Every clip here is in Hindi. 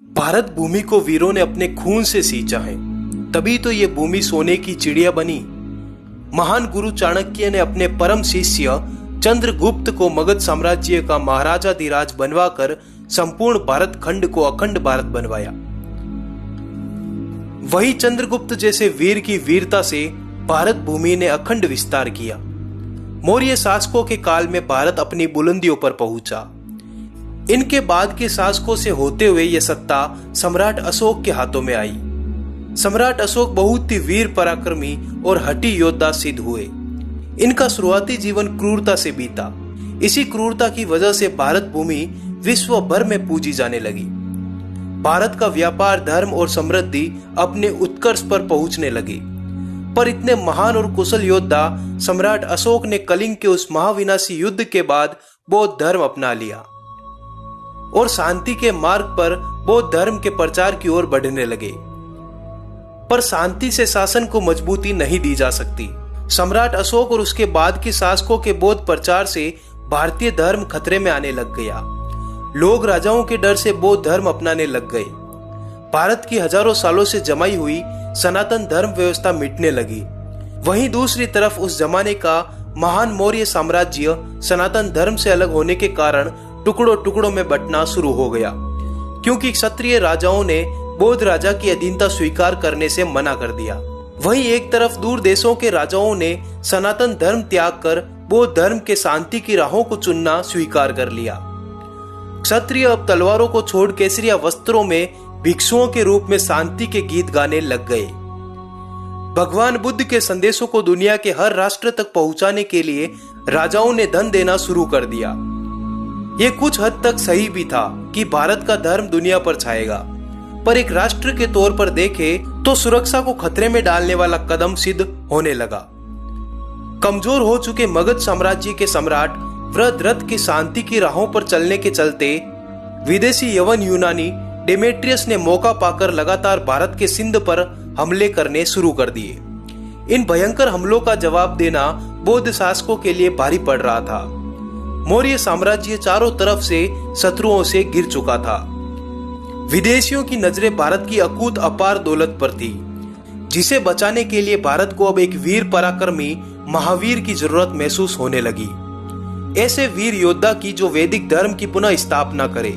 भारत भूमि को वीरों ने अपने खून से सींचा है, तभी तो ये भूमि सोने की चिड़िया बनी। महान गुरु चाणक्य ने अपने परम शिष्य चंद्रगुप्त को मगध साम्राज्य का महाराजाधिराज बनवाकर संपूर्ण भारत खंड को अखंड भारत बनवाया। वही चंद्रगुप्त जैसे वीर की वीरता से भारत भूमि ने अखंड विस्तार किया। मौर्य शासकों के काल में भारत अपनी बुलंदियों पर पहुंचा। इनके बाद के शासकों से होते हुए यह सत्ता सम्राट अशोक के हाथों में आई। सम्राट अशोक बहुत ही वीर पराक्रमी और हठी योद्धा सिद्ध हुए। इनका शुरुआती जीवन क्रूरता से बीता। इसी क्रूरता की वजह से भारत भूमि विश्व भर में पूजी जाने लगी। भारत का व्यापार, धर्म और समृद्धि अपने उत्कर्ष पर पहुंचने लगी। पर इतने महान और कुशल योद्धा सम्राट अशोक ने कलिंग के उस महाविनाशी युद्ध के बाद बौद्ध धर्म अपना लिया और शांति के मार्ग पर बौद्ध धर्म के प्रचार की ओर बढ़ने लगे। पर शांति से शासन को मजबूती नहीं दी जा सकती। सम्राट अशोक और उसके बाद के शासकों के बौद्ध प्रचार से भारतीय धर्म खतरे में आने लग गया। लोग राजाओं के डर से बौद्ध धर्म अपनाने लग गए। भारत की हजारों सालों से जमाई हुई सनातन धर्म व्यवस्था मिटने लगी। वहीं दूसरी तरफ उस जमाने का महान मौर्य साम्राज्य सनातन धर्म से अलग होने के कारण टुकड़ों टुकड़ों में बंटना शुरू हो गया, क्योंकि क्षत्रिय राजाओं ने बौद्ध राजा की अधीनता स्वीकार करने से मना कर दिया। वहीं एक तरफ दूर देशों के राजाओं ने सनातन धर्म त्याग कर बौद्ध धर्म के शांति की राहों को चुनना स्वीकार कर लिया। क्षत्रिय अब तलवारों को छोड़ केसरिया वस्त्रों में भिक्षुओं के रूप में शांति के गीत गाने लग गए। भगवान बुद्ध के संदेशों को दुनिया के हर राष्ट्र तक पहुंचाने के लिए राजाओं ने धन देना शुरू कर दिया। ये कुछ हद तक सही भी था कि भारत का धर्म दुनिया पर छाएगा, पर एक राष्ट्र के तौर पर देखें तो सुरक्षा को खतरे में डालने वाला कदम सिद्ध होने लगा। कमजोर हो चुके मगध साम्राज्य के सम्राट वृद्धरथ की शांति की राहों पर चलने के चलते विदेशी यवन यूनानी डेमेट्रियस ने मौका पाकर लगातार भारत के सिंध पर हमले करने शुरू कर दिए। इन भयंकर हमलों का जवाब देना बौद्ध शासकों के लिए भारी पड़ रहा था। मौर्य साम्राज्य चारों तरफ से शत्रुओं से घिर चुका था। विदेशियों की नजरें भारत की अकूत अपार दौलत पर थी, जिसे बचाने के लिए भारत को अब एक वीर पराक्रमी महावीर की जरूरत महसूस होने लगी। ऐसे वीर योद्धा की जो वैदिक धर्म की पुनः स्थापना करे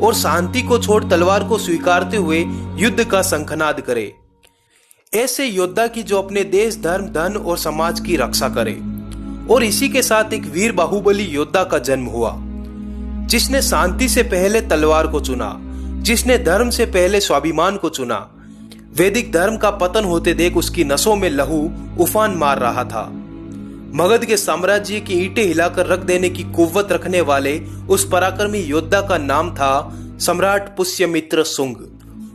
और शांति को छोड़ तलवार को स्वीकारते हुए युद्ध का शंखनाद करे। ऐसे योद्धा की जो अपने देश, धर्म, धन और समाज की रक्षा करे। और इसी के साथ एक वीर बाहुबली योद्धा का जन्म हुआ, जिसने शांति से पहले तलवार को चुना, जिसने धर्म से पहले स्वाभिमान को चुना। वैदिक धर्म का पतन होते देख उसकी नसों में लहू उफान मार रहा था। मगध के साम्राज्य की ईंटें हिलाकर रख देने की कुव्वत रखने वाले उस पराक्रमी योद्धा का नाम था सम्राट पुष्यमित्र शुंग।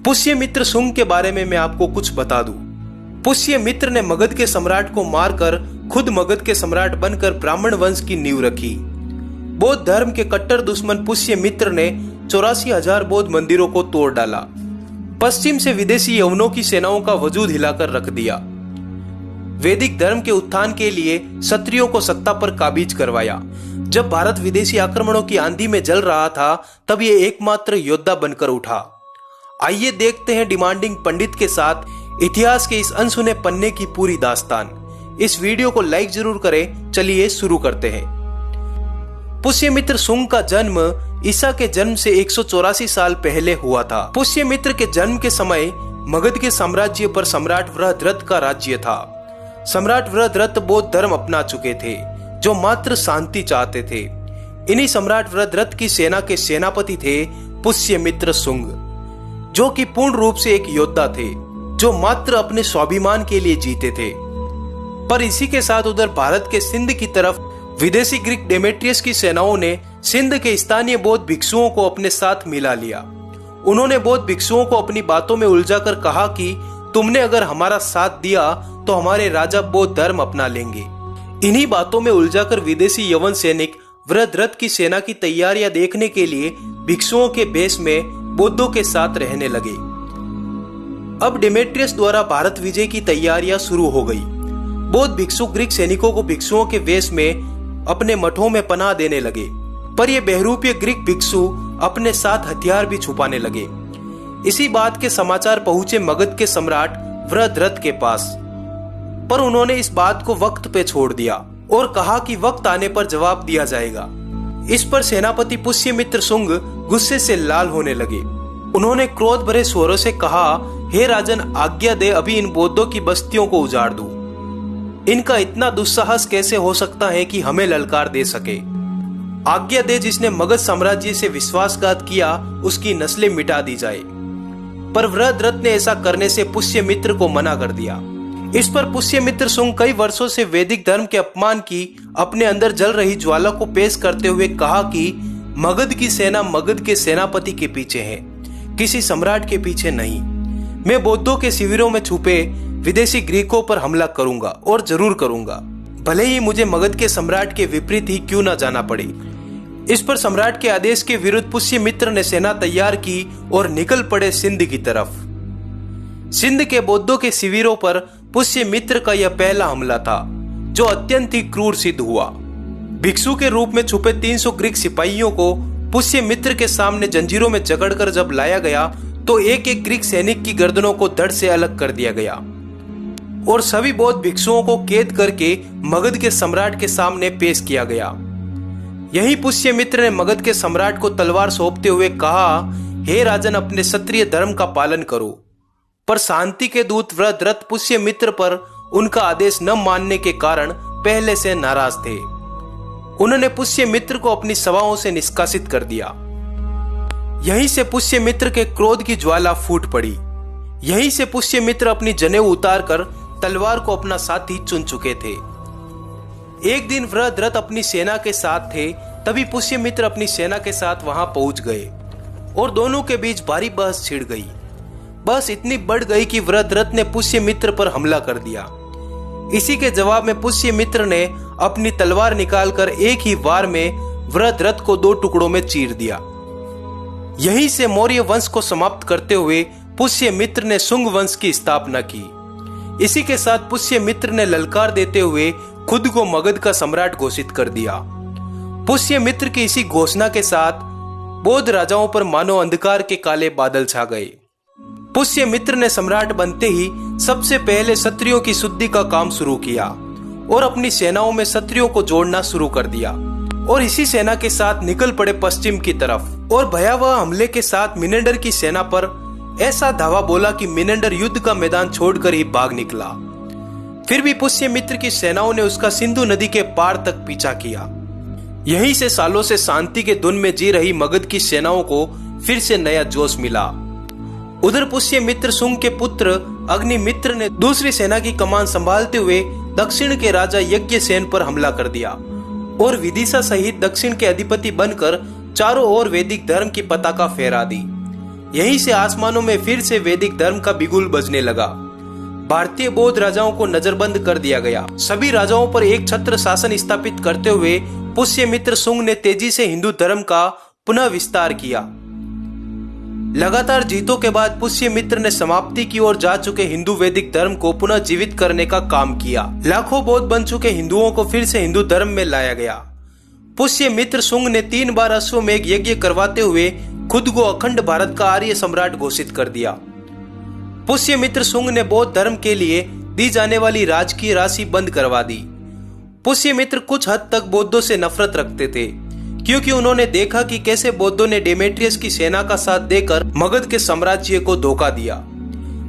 पुष्यमित्र शुंग के बारे में मैं आपको कुछ बता दूं। पुष्यमित्र ने मगध के सम्राट को मारकर खुद मगध के सम्राट बनकर ब्राह्मण वंश की नींव रखी। बौद्ध धर्म के कट्टर दुश्मन पुष्यमित्र ने 84,000 बौद्ध मंदिरों को तोड़ डाला। पश्चिम से विदेशी यवनों की सेनाओं का वजूद हिलाकर रख दिया। वैदिक धर्म के उत्थान के लिए क्षत्रियों को सत्ता पर काबिज करवाया। जब भारत विदेशी आक्रमणों की आंधी में जल रहा था, तब ये एकमात्र योद्धा बनकर उठा। आइए देखते हैं डिमांडिंग पंडित के साथ इतिहास के इस अनसुने पन्ने की पूरी दास्तान। इस वीडियो को लाइक जरूर करें। चलिए शुरू करते हैं। पुष्यमित्र शुंग का जन्म ईसा के जन्म से 184 साल पहले हुआ था। पुष्यमित्र के जन्म के समय मगध के साम्राज्य पर सम्राट वृद्धरथ का राज्य था। सम्राट वृद्धरथ बौद्ध धर्म अपना चुके थे, जो मात्र शांति चाहते थे। इन्हीं सम्राट वृद्धरथ की सेना के सेनापति थे पुष्यमित्र शुंग, जो कि पूर्ण रूप से एक योद्धा थे, जो मात्र अपने स्वाभिमान के लिए जीते थे। पर इसी के साथ उधर भारत के सिंध की तरफ विदेशी ग्रीक डेमेट्रियस की सेनाओं ने सिंध के स्थानीय बौद्ध भिक्षुओं को अपने साथ मिला लिया। उन्होंने बौद्ध भिक्षुओं को अपनी बातों में उलझाकर कहा कि तुमने अगर हमारा साथ दिया तो हमारे राजा बौद्ध धर्म अपना लेंगे। इन्हीं बातों में उलझाकर विदेशी यवन सैनिक वृद्धरथ की सेना की तैयारियां देखने के लिए भिक्षुओं के भेष में बौद्धों के साथ रहने लगे। अब डेमेट्रियस द्वारा भारत विजय की तैयारियां शुरू हो गई। बौद्ध भिक्षु ग्रीक सैनिकों को भिक्षुओं के वेश में अपने मठों में पनाह देने लगे, पर ये बहरूपीय ग्रीक भिक्षु अपने साथ हथियार भी छुपाने लगे। इसी बात के समाचार पहुंचे मगध के सम्राट वृद्धरथ के पास, पर उन्होंने इस बात को वक्त पे छोड़ दिया और कहा कि वक्त आने पर जवाब दिया जाएगा। इस पर सेनापति पुष्यमित्र शुंग गुस्से से लाल होने लगे। उन्होंने क्रोध भरे स्वरों से कहा, हे राजन, आज्ञा दे, अभी इन बौद्धों की बस्तियों को उजाड़ दूं। इनका इतना दुस्साहस कैसे हो सकता है कि हमें ललकार दे सके। आज्ञा दे, जिसने मगध साम्राज्य से विश्वासघात किया उसकी नस्लें मिटा दी जाए। पर वृद्धरथ ने ऐसा करने से पुष्यमित्र को मना कर दिया। इस पर पुष्यमित्र शुंग कई वर्षों से वैदिक धर्म के अपमान की अपने अंदर जल रही ज्वाला को पेश करते हुए कहा कि मगध की सेना मगध के सेनापति के पीछे है, किसी सम्राट के पीछे नहीं। मैं बौद्धों के शिविरों में छुपे विदेशी ग्रीकों पर हमला करूंगा और जरूर करूंगा, भले ही मुझे मगध के सम्राट के विपरीत ही क्यों ना जाना पड़े। इस पर सम्राट के आदेश के विरुद्ध पुष्यमित्र ने सेना तैयार की और निकल पड़े सिंध की तरफ। सिंध के बौद्धों के शिविरों पर पुष्यमित्र का यह पहला हमला था, जो अत्यंत ही क्रूर सिद्ध हुआ। भिक्षु के रूप में छुपे 300 ग्रीक सिपाहियों को पुष्यमित्र के सामने जंजीरों में जकड़कर जब लाया गया तो एक एक ग्रीक सैनिक की गर्दनों को धड़ से अलग कर दिया गया और सभी बौद्ध भिक्षुओं को कैद करके मगध के सम्राट के सामने पेश किया गया। यही पुष्यमित्र ने मगध के सम्राट को तलवार सौंपते हुए कहा, हे राजन, अपने क्षत्रिय धर्म का पालन करो। पर शांति के दूत वृद्धरथ पुष्यमित्र पर उनका आदेश न मानने के कारण पहले से नाराज थे। उन्होंने पुष्यमित्र को अपनी सभाओं से निष्कासित कर दिया। यहीं से पुष्यमित्र के क्रोध की ज्वाला फूट पड़ी। यहीं से पुष्यमित्र अपनी जनेऊ उतारकर तलवार को अपना साथी चुन चुके थे। एक दिन वृद्धरथ अपनी सेना के साथ थे, तभी पुष्यमित्र अपनी सेना के साथ वहां पहुंच गए और दोनों के बीच भारी बहस छिड़ गई। बहस इतनी बढ़ गई कि वृद्धरथ ने पुष्यमित्र पर हमला कर दिया। इसी के जवाब में पुष्यमित्र ने अपनी तलवार निकालकर एक ही वार में वृद्धरथ को 2 टुकड़ों में चीर दिया। यहीं से मौर्य वंश को समाप्त करते हुए पुष्यमित्र ने शुंग वंश की स्थापना की। इसी के साथ पुष्यमित्र ने ललकार देते हुए खुद को मगध का सम्राट घोषित कर दिया। पुष्यमित्र की इसी घोषणा के साथ बौद्ध राजाओं पर मानो अंधकार के काले बादल छा गए। पुष्यमित्र ने सम्राट बनते ही सबसे पहले क्षत्रियों की शुद्धि का काम शुरू किया और अपनी सेनाओं में क्षत्रियों को जोड़ना शुरू कर दिया और इसी सेना के साथ निकल पड़े पश्चिम की तरफ और भयावह हमले के साथ मिनेंडर की सेना पर ऐसा धावा बोला कि मिनेंडर युद्ध का मैदान छोड़कर ही भाग निकला। फिर भी पुष्यमित्र की सेनाओं ने उसका सिंधु नदी के पार तक पीछा किया। यहीं से सालों से शांति के धुन में जी रही मगध की सेनाओं को फिर से नया जोश मिला। उधर पुष्यमित्र शुंग के पुत्र अग्निमित्र ने दूसरी सेना की कमान संभालते हुए दक्षिण के राजा यज्ञसेन पर हमला कर दिया और विदिशा सहित दक्षिण के अधिपति बनकर चारों ओर वैदिक धर्म की पताका फहरा दी। यहीं से आसमानों में फिर से वैदिक धर्म का बिगुल बजने लगा। भारतीय बौद्ध राजाओं को नजरबंद कर दिया गया। सभी राजाओं पर एक छत्र शासन स्थापित करते हुए पुष्यमित्र शुंग ने तेजी से हिंदू धर्म का पुनः विस्तार किया। लगातार जीतों के बाद पुष्यमित्र ने समाप्ति की ओर जा चुके हिंदू वैदिक धर्म को पुनः जीवित करने का काम किया। लाखों बौद्ध बन चुके हिंदुओं को फिर से हिंदू धर्म में लाया गया। पुष्यमित्र शुंग ने 3 बार अश्वमेघ यज्ञ करवाते हुए खुद को अखंड भारत का आर्य सम्राट घोषित कर दिया। पुष्यमित्र शुंग ने बौद्ध धर्म के लिए दी जाने वाली राजकीय राशि बंद करवा दी। पुष्यमित्र कुछ हद तक बौद्धों से नफरत रखते थे, क्योंकि उन्होंने देखा कि कैसे बौद्धों ने डेमेट्रियस की सेना का साथ देकर मगध के साम्राज्य को धोखा दिया।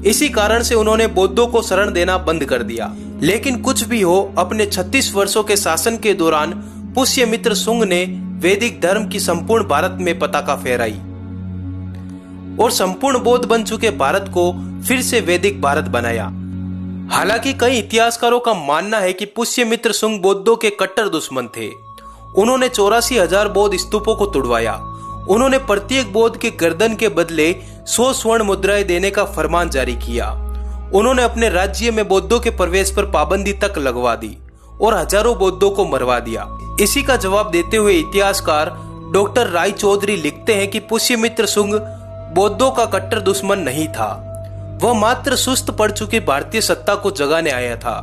इसी कारण से उन्होंने बौद्धों को शरण देना बंद कर दिया। लेकिन कुछ भी हो, अपने 36 वर्षों के शासन के दौरान पुष्यमित्र शुंग ने वैदिक धर्म की संपूर्ण भारत में पताका फहराई और संपूर्ण बौद्ध बन चुके भारत को फिर से वैदिक भारत बनाया। हालांकि कई इतिहासकारों का मानना है कि पुष्यमित्र शुंग बौद्धों के कट्टर दुश्मन थे। उन्होंने 84,000 बौद्ध स्तूपों को तुड़वाया। उन्होंने प्रत्येक बौद्ध के गर्दन के बदले 100 स्वर्ण मुद्राएं देने का फरमान जारी किया। उन्होंने अपने राज्य में बौद्धों के प्रवेश पर पाबंदी तक लगवा दी और हजारों बौद्धों को मरवा दिया। इसी का जवाब देते हुए इतिहासकार डॉक्टर राय चौधरी लिखते हैं कि पुष्यमित्र शुंग बौद्धों का कट्टर दुश्मन नहीं था, वह मात्र सुस्त पड़ चुकी भारतीय सत्ता को जगाने आया था।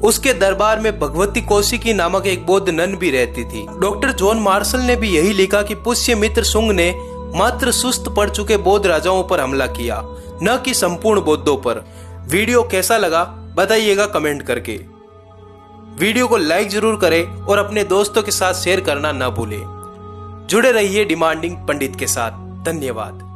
उसके दरबार में भगवती कौशिकी नामक एक बौद्ध नन भी रहती थी। डॉक्टर जॉन मार्शल ने भी यही लिखा कि पुष्यमित्र शुंग ने मात्र सुस्त पड़ चुके बौद्ध राजाओं पर हमला किया, न कि संपूर्ण बौद्धों पर। वीडियो कैसा लगा बताइएगा कमेंट करके। वीडियो को लाइक जरूर करें और अपने दोस्तों के साथ शेयर करना न भूलें। जुड़े रहिए डिमांडिंग पंडित के साथ। धन्यवाद।